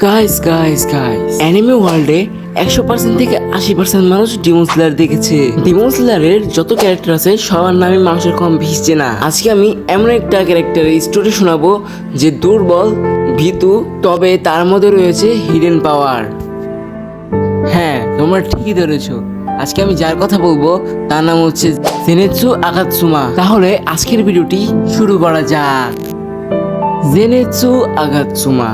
Guys anime ওয়ার্ল্ডে 100% থেকে 80% মানুষ ডিমন স্লেয়ার দেখেছে। ডিমন স্লেয়ারের যত ক্যারেক্টার আছে সবার নামে মানুষের কম ভিজছে না। আজকে আমি এমন একটা ক্যারেক্টারের স্টোরি শোনাবো যে দুর্বল, ভীতু, তবে তার মধ্যে রয়েছে হিডেন পাওয়ার। হ্যাঁ, তোমরা ঠিকই ধরেছো। আজকে আমি যার কথা বলবো তার নাম হচ্ছে জেনেৎসু আগাতসুমা। তাহলে আজকের ভিডিওটি শুরু করা যাক। জেনেৎসু আগাতসুমা,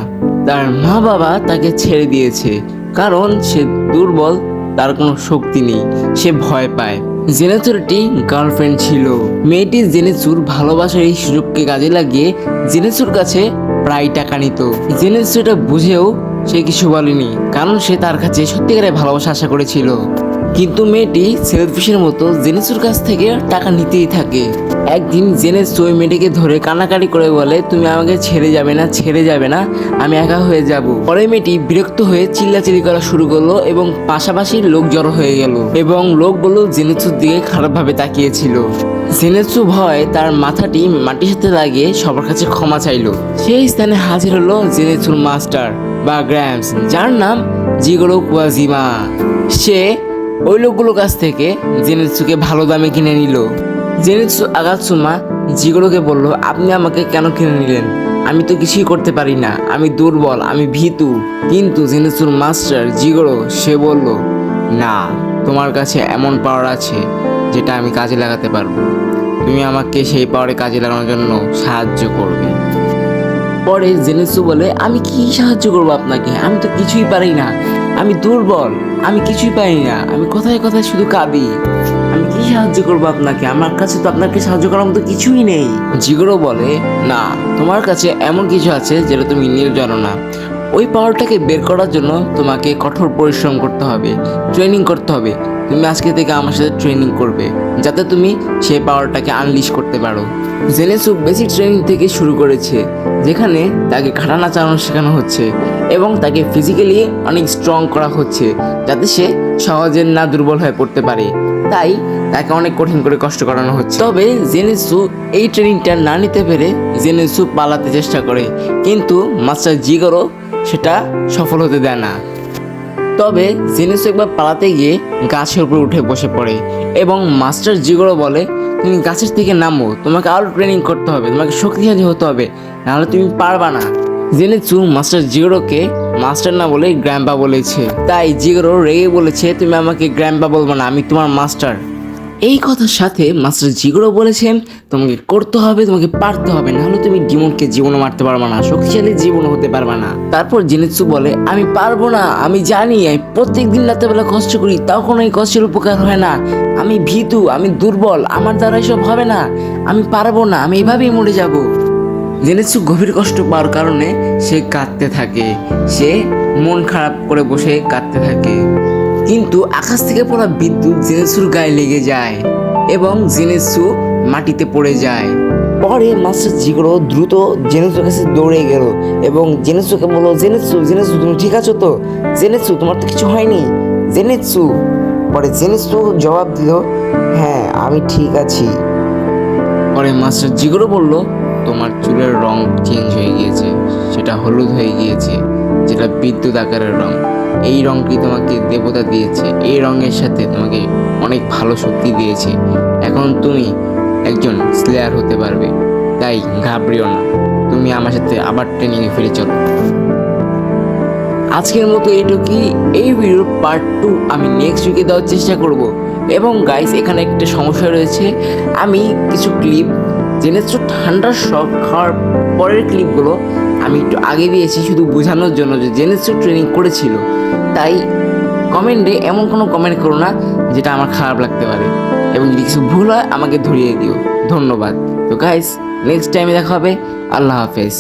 তার মা বাবা তাকে ছেড়ে দিয়েছে কারণ সে দুর্বল, তার কোনো শক্তি নেই, সে ভয় পায়। জেনেৎসুর একটি গার্লফ্রেন্ড ছিল। মেয়েটি জেনেৎসুর ভালোবাসার এই সুযোগকে কাজে লাগিয়ে জেনেৎসুর কাছে প্রায় টাকা নিত। জেনেৎসু এটা বুঝেও সে কিছু বলেনি কারণ সে তার কাছে সত্যিকারের ভালোবাসা আশা করেছিল। কিন্তু মেয়েটি সেলফিশের মতো জেনেৎসুর কাছ থেকে টাকা নিতেই থাকে। একদিন জেনেৎসু ওই মেয়েটিকে ধরে কান্নাকাটি করে বলে, তুমি আমাকে ছেড়ে যাবে না, আমি একা হয়ে যাব। পরে মেয়েটি বিরক্ত হয়ে চিল্লাচিল্লি করা শুরু করলো এবং পাশাপাশি লোক জড়ো হয়ে গেল এবং লোকগুলো জেনেৎসুর দিকে খারাপভাবে তাকিয়েছিল। জেনেৎসু ভয় তার মাথাটি মাটির সাথে লাগিয়ে সবার কাছে ক্ষমা চাইলো। সেই স্থানে হাজির হলো জেনেৎসুর মাস্টার বা গ্র্যামস, যার নাম জিগোরো কুয়াজিমা। সে ওই লোকগুলোর কাছ থেকে জেনেৎসুকে ভালো দামে কিনে নিল। জেনেৎসু আগাতসুমা জিগোরোকে বলল, আপনি আমাকে কেন কিনে নিলেন? আমি তো কিছুই করতে পারি না, আমি দুর্বল, আমি ভীতু। কিন্তু জেনেৎসুর মাস্টার জিগোরো সে বলল, না, তোমার কাছে এমন পাওয়ার আছে যেটা আমি কাজে লাগাতে পারবো। তুমি আমাকে সেই পাওয়ারে কাজে লাগানোর জন্য সাহায্য করবে। পরে জেনেৎসু বলে, আমি কি সাহায্য করবো আপনাকে? আমি তো কিছুই পারি না, আমি দুর্বল, আমি কিছুই পারি না, আমি কথায় কথায় শুধু কাঁদি। আমি কি সাহায্য করবো আপনাকে? আমার কাছে তো আপনাকে সাহায্য করার মতো কিছুই নেই। জিগোরো বলে, না, তোমার কাছে এমন কিছু আছে যেটা তুমি নিজেও জানো না। ওই পাওয়ারটাকে বের করার জন্য তোমাকে কঠোর পরিশ্রম করতে হবে, ট্রেনিং করতে হবে। তুমি আজকে থেকে আমার সাথে ট্রেনিং করবে যাতে তুমি সেই পাওয়ারটাকে আনলিশ করতে পারো। জেনেৎসু বেসিক ট্রেনিং থেকে শুরু করেছে, যেখানে তাকে খাটানা চালানো শেখানো হচ্ছে এবং তাকে ফিজিক্যালি অনেক স্ট্রং করা হচ্ছে যাতে সে সহজে না দুর্বল হয়ে পড়তে পারে। তাই তাকে অনেক কঠিন করে কষ্ট করানো হচ্ছে। তবে জেনেৎসু এই ট্রেনিংটা না নিতে পেরে জেনেৎসু পালাতে চেষ্টা করে, কিন্তু মাস্টার জিগোরো সেটা সফল হতে দেয় না। তবে জেনেৎসু একবার পালাতে গিয়ে গাছের উপর উঠে বসে পড়ে এবং মাস্টার জিগোরো বলে, তুমি গাছের থেকে নামো, তোমাকে আরো ট্রেনিং করতে হবে, তোমাকে শক্তিশালী হতে হবে, নাহলে তুমি পারবা না। জেনেৎসু মাস্টার জিগোরোকে মাস্টার না বলে গ্র্যাম্পা বলেছে, তাই জিগোরো রেগে বলেছে, তুমি আমাকে গ্র্যাম্পা বলবো না, আমি তোমার মাস্টার। এই কথার সাথে মাস্টার জিগোরো বলেছেন, তোমাকে করতে হবে, তোমাকে পারতে হবে, নাহলে তুমি ডিমনকে জীবনও মারতে পারবা না, শক্তিশালী জীবনও হতে পারবা না। তারপর জেনেৎসু বলে, আমি পারবো না, আমি জানি, আমি প্রত্যেক দিন রাতেবেলা কষ্ট করি, তাও কোনো এই কষ্টের উপকার হয় না। আমি ভীতু, আমি দুর্বল, আমার দ্বারা এসব হবে না, আমি পারবো না, আমি এভাবেই মরে যাব। জেনেৎসু গভীর কষ্ট পাওয়ার কারণে সে কাঁদতে থাকে, সে মন খারাপ করে বসে কাঁদতে থাকে। কিন্তু আকাশ থেকে পড়া বিদ্যুৎ জেনেৎসুর গায়ে লেগে যায় এবং জেনেৎসু মাটিতে পড়ে যায়। পরে মাস্টার জিগোরো দ্রুত জেনেৎসুর কাছে দৌড়ে গেল এবং জেনেৎসুকে বলল, জেনেৎসু তুমি ঠিক আছো তো? জেনেৎসু, তোমার তো কিছু হয়নি? জেনেৎসু। পরে জেনেৎসু জবাব দিল, হ্যাঁ, আমি ঠিক আছি। পরে মাস্টার জিগোরো বলল, তোমার চুলের রং চেঞ্জ হয়ে গিয়েছে, সেটা হলুদ হয়ে গিয়েছে, যেটা বিদ্যুৎ আকারের রং। এই রংটি তোমাকে দেবতা দিয়েছে, এই রঙের সাথে তোমাকে অনেক ভালো শক্তি দিয়েছে। এখন তুমি একজন স্লেয়ার হতে পারবে, তাই ঘাবড়িও না, তুমি আমার সাথে আবার ট্রেনিংয়ে ফিরে চলো। আজকের মতো এইটুকুই। এই ভিডিওর পার্ট 2 আমি নেক্সট উইকে দেওয়ার চেষ্টা করব। এবং গাইস, এখানে একটা সমস্যা রয়েছে, আমি কিছু ক্লিপ জেনেৎসু ঠান্ডার শক খাওয়ার পরের ক্লিপগুলো আমি একটু আগে দিয়েছি শুধু বোঝানোর জন্য যে জেনেৎসু ট্রেনিং করেছিল। তাই কমেন্টে এমন কোনো কমেন্ট করো না যেটা আমার খারাপ লাগতে পারে, এবং যদি কিছু ভুল হয় আমাকে ধরিয়ে দিও। ধন্যবাদ। তো গাইস, নেক্সট টাইমে দেখা হবে। আল্লাহ হাফেজ।